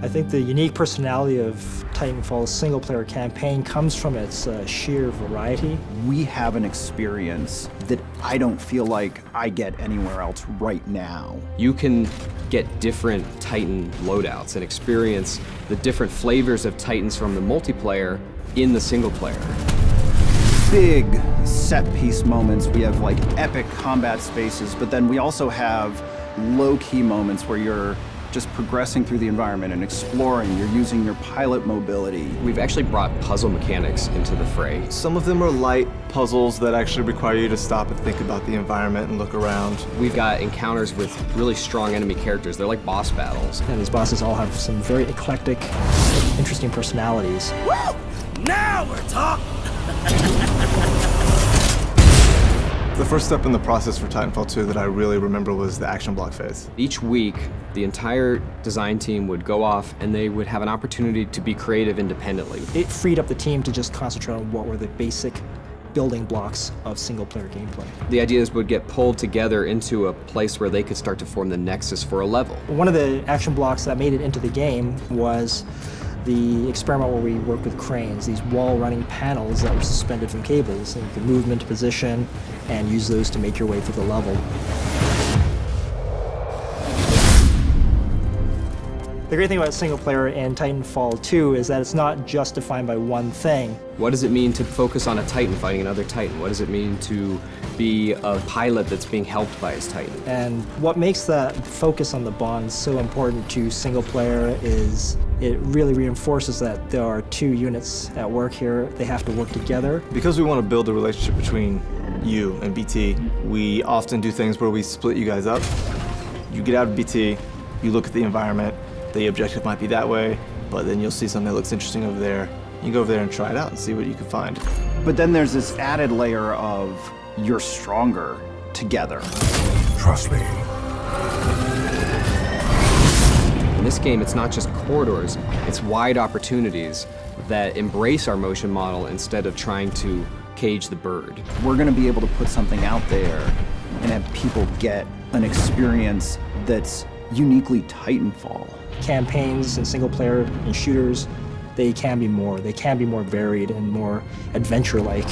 I think the unique personality of Titanfall's single-player campaign comes from its sheer variety. We have an experience that I don't feel like I get anywhere else right now. You can get different Titan loadouts and experience the different flavors of Titans from the multiplayer in the single player. Big set-piece moments. We have like epic combat spaces, but then we also have low-key moments where you're just progressing through the environment and exploring. You're using your pilot mobility. We've actually brought puzzle mechanics into the fray. Some of them are light puzzles that actually require you to stop and think about the environment and look around. We've got encounters with really strong enemy characters. They're like boss battles. And these bosses all have some very eclectic, interesting personalities. Woo! Now we're talking! The first step in the process for Titanfall 2 that I really remember was the action block phase. Each week, the entire design team would go off and they would have an opportunity to be creative independently. It freed up the team to just concentrate on what were the basic building blocks of single-player gameplay. The ideas would get pulled together into a place where they could start to form the nexus for a level. One of the action blocks that made it into the game was the experiment where we worked with cranes, these wall-running panels that were suspended from cables, and you could move them into position and use those to make your way through the level. The great thing about single player in Titanfall 2 is that it's not just defined by one thing. What does it mean to focus on a Titan fighting another Titan? What does it mean to be a pilot that's being helped by his Titan? And what makes that focus on the bonds so important to single player is it really reinforces that there are two units at work here. They have to work together. Because we want to build a relationship between you and BT, we often do things where we split you guys up. You get out of BT, you look at the environment, the objective might be that way, but then you'll see something that looks interesting over there. You go over there and try it out and see what you can find. But then there's this added layer of you're stronger together. Trust me. In this game, it's not just corridors, it's wide opportunities that embrace our motion model instead of trying to cage the bird. We're gonna be able to put something out there and have people get an experience that's uniquely Titanfall. Campaigns and single player and shooters, they can be more. They can be more varied and more adventure-like.